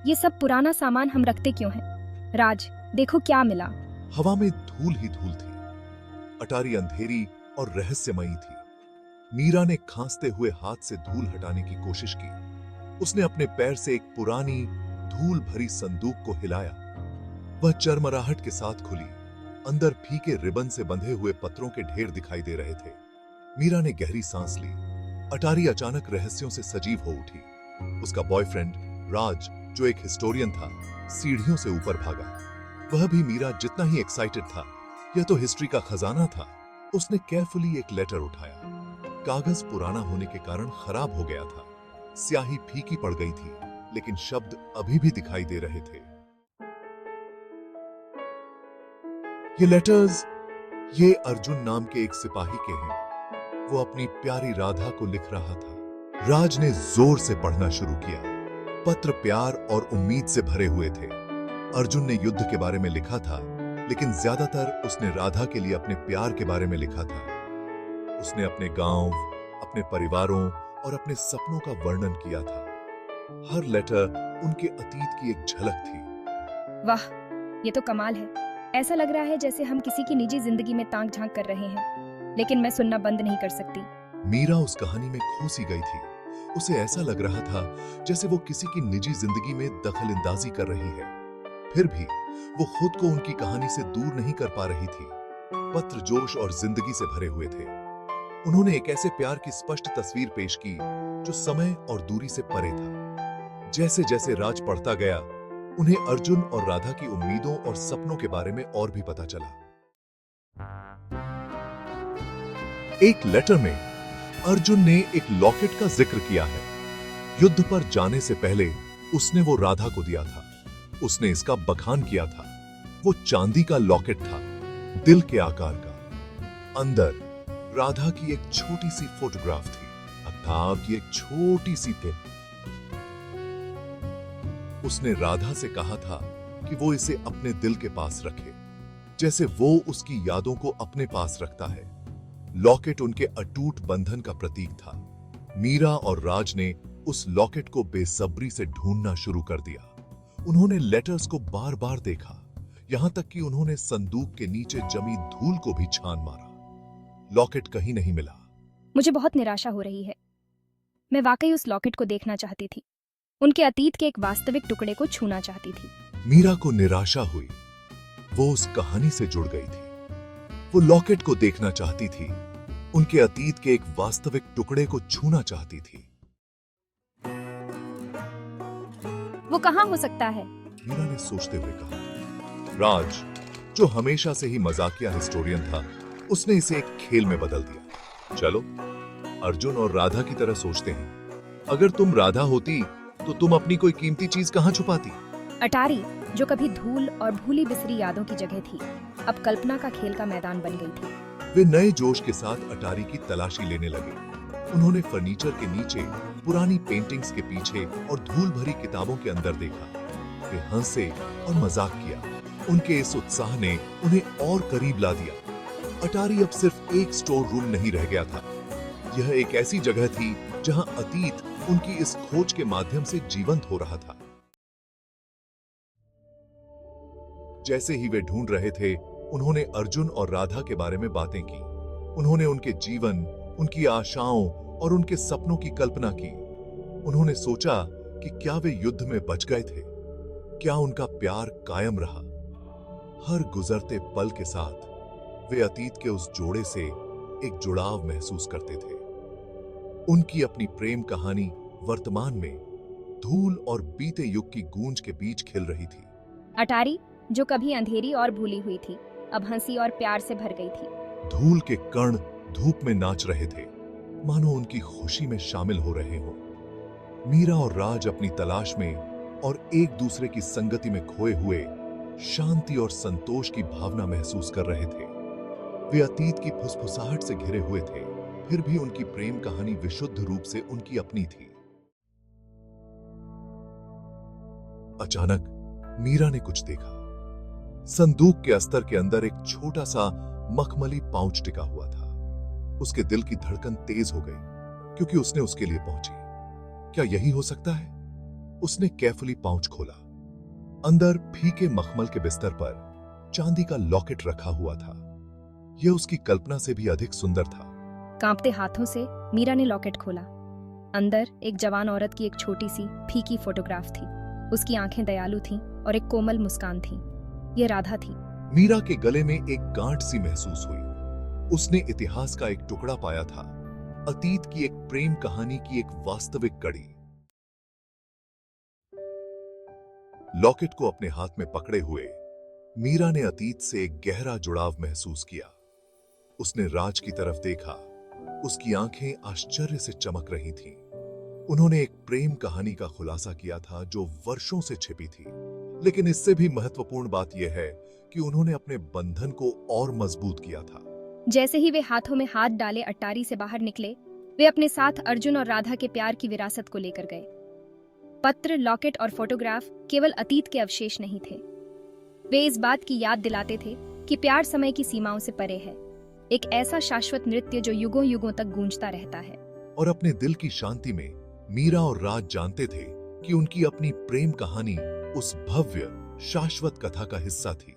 ये सब पुराना सामान हम रखते क्यों हैं? राज, देखो क्या मिला। हवा में धूल ही धूल थी। अटारी अंधेरी और रहस्यमयी थी। मीरा ने खांसते हुए हाथ से धूल हटाने की कोशिश की। उसने अपने पैर से एक पुरानी धूल भरी संदूक को हिलाया। वह चरमराहट के साथ खुली। अंदर फीके रिबन से बंधे हुए पत्रों के ढेर दिखाई दे रहे थे। मीरा ने गहरी सांस ली। अटारी अचानक रहस्यों से सजीव हो उठी। उसका बॉयफ्रेंड राज, जो एक हिस्टोरियन था, सीढ़ियों से ऊपर भागा। वह भी मीरा जितना ही एक्साइटेड था। यह तो हिस्ट्री का खजाना था। उसने केयरफुली एक लेटर उठाया। कागज पुराना होने के कारण खराब हो गया था। स्याही फीकी पड़ गई थी, लेकिन शब्द अभी भी दिखाई दे रहे थे। ये लेटर्स, ये अर्जुन नाम के एक सिपाही के हैं। वो अपनी प्यारी राधा को लिख रहा था। राज ने जोर से पढ़ना शुरू किया। पत्र प्यार और उम्मीद से भरे हुए थे। अर्जुन ने युद्ध के बारे में लिखा था, लेकिन ज्यादातर उसने राधा के लिए अपने प्यार के बारे में लिखा था। उसने अपने गांव, अपने परिवारों और अपने सपनों का वर्णन किया था। हर लेटर उनके अतीत की एक झलक थी। वाह, ये तो कमाल है। ऐसा लग रहा है जैसे हम किसी की निजी जिंदगी में ताक झांक कर रहे हैं, लेकिन मैं सुनना बंद नहीं कर सकती। मीरा उस कहानी में खो सी गई थी। उसे ऐसा लग रहा था जैसे वो किसी की निजी जिंदगी में दखलंदाजी कर रही है। फिर भी वो खुद को उनकी कहानी से दूर नहीं कर पा रही थी। पत्र जोश और जिंदगी से भरे हुए थे। उन्होंने एक ऐसे प्यार की स्पष्ट तस्वीर पेश की जो समय और दूरी से परे था। जैसे जैसे राज पढ़ता गया, उन्हें अर्जुन और राधा की उम्मीदों और सपनों के बारे में और भी पता चला। एक लेटर में अर्जुन ने एक लॉकेट का जिक्र किया है। युद्ध पर जाने से पहले उसने वो राधा को दिया था। उसने इसका बखान किया था। वो चांदी का लॉकेट था, दिल के आकार का। अंदर राधा की एक छोटी सी फोटोग्राफ थी, अमिताभ की एक छोटी सी टिप। उसने राधा से कहा था कि वो इसे अपने दिल के पास रखे, जैसे वो उसकी यादों को अपने पास रखता है। लॉकेट उनके अटूट बंधन का प्रतीक था। मीरा और राज ने उस लॉकेट को बेसब्री से ढूंढना शुरू कर दिया। उन्होंने लेटर्स को बार बार देखा, यहां तक कि उन्होंने संदूक के नीचे जमी धूल को भी छान मारा। लॉकेट कहीं नहीं मिला। मुझे बहुत निराशा हो रही है। मैं वाकई उस लॉकेट को देखना चाहती थी। उनके अतीत के एक वास्तविक टुकड़े को छूना चाहती थी। मीरा को निराशा हुई। वो उस कहानी से जुड़ गई थी। वो लॉकेट को देखना चाहती थी, उनके अतीत के एक वास्तविक टुकड़े को छूना चाहती थी। वो कहाँ हो सकता है? मीरा ने सोचते हुए कहा। राज, जो हमेशा से ही मजाकिया हिस्टोरियन था, उसने इसे एक खेल में बदल दिया। चलो, अर्जुन और राधा की तरह सोचते हैं। अगर तुम राधा होती तो तुम अपनी कोई कीमती चीज कहां छुपाती? अटारी, जो कभी धूल और भूली बिसरी यादों की जगह थी, अब कल्पना का खेल का मैदान बन गई थी। वे नए जोश के साथ अटारी की तलाशी लेने लगे। उन्होंने फर्नीचर के नीचे, पुरानी पेंटिंग्स के पीछे और धूल भरी किताबों के अंदर देखा। वे हंसे और मजाक किया। उनके इस उत्साह ने उन्हें और करीब ला दिया। अटारी अब सिर्फ एक स्टोर रूम नहीं रह गया था। यह एक ऐसी जगह थी जहां अतीत उनकी इस खोज के माध्यम से जीवंत हो रहा था। जैसे ही वे ढूंढ रहे थे, उन्होंने अर्जुन और राधा के बारे में बातें की। उन्होंने उनके जीवन, उनकी आशाओं और उनके सपनों की कल्पना की। उन्होंने सोचा कि क्या वे युद्ध में बच गए थे? क्या उनका प्यार कायम रहा? हर गुजरते पल के साथ वे अतीत के उस जोड़े से एक जुड़ाव महसूस करते थे। उनकी अपनी प्रेम कहानी वर्तमान में धूल और बीते युग की गूंज के बीच खिल रही थी। अटारी, जो कभी अंधेरी और भूली हुई थी, अब हंसी और प्यार से भर गई थी। धूल के कण धूप में नाच रहे थे, मानो उनकी खुशी में शामिल हो रहे हो। मीरा और राज अपनी तलाश में और एक दूसरे की संगति में खोए हुए शांति और संतोष की भावना महसूस कर रहे थे। वे अतीत की फुसफुसाहट से घिरे हुए थे, फिर भी उनकी प्रेम कहानी विशुद्ध रूप से उनकी अपनी थी। अचानक मीरा ने कुछ देखा। संदूक के अस्तर के अंदर एक छोटा सा मखमली पाउच टिका हुआ था। उसके दिल की धड़कन तेज हो गई, क्योंकि उसने उसके लिए पहुंची। क्या यही हो सकता है? उसने केयरफुली पाउच खोला। अंदर फीके मखमल के बिस्तर पर चांदी का लॉकेट रखा हुआ था। यह उसकी कल्पना से भी अधिक सुंदर था। कांपते हाथों से मीरा ने लॉकेट खोला। अंदर एक जवान औरत की एक छोटी सी फीकी फोटोग्राफ थी। उसकी आंखें दयालु थीं और एक कोमल मुस्कान थी। यह राधा थी। मीरा के गले में एक गांठ सी महसूस हुई। उसने इतिहास का एक टुकड़ा पाया था, अतीत की एक प्रेम कहानी की एक वास्तविक कड़ी। लॉकेट को अपने हाथ में पकड़े हुए मीरा ने अतीत से एक गहरा जुड़ाव महसूस किया। उसने राज की तरफ देखा। उसकी आंखें आश्चर्य से चमक रही थीं। उन्होंने एक प्रेम कहानी का खुलासा किया था जो वर्षों से छिपी थी। लेकिन इससे भी महत्वपूर्ण बात यह है कि उन्होंने अपने बंधन को और मजबूत किया था। जैसे ही वे हाथों में हाथ डाले अट्टारी से बाहर निकले, वे अपने साथ अर्जुन और राधा के प्यार की विरासत को लेकर गए। पत्र, लॉकेट और फोटोग्राफ केवल अतीत के अवशेष नहीं थे। वे इस बात की याद दिलाते थे कि प्यार समय की सीमाओं से परे है, एक ऐसा शाश्वत नृत्य जो युगों युगों तक गूंजता रहता है। और अपने दिल की शांति में मीरा और राज जानते थे कि उनकी अपनी प्रेम कहानी उस भव्य शाश्वत कथा का हिस्सा थी।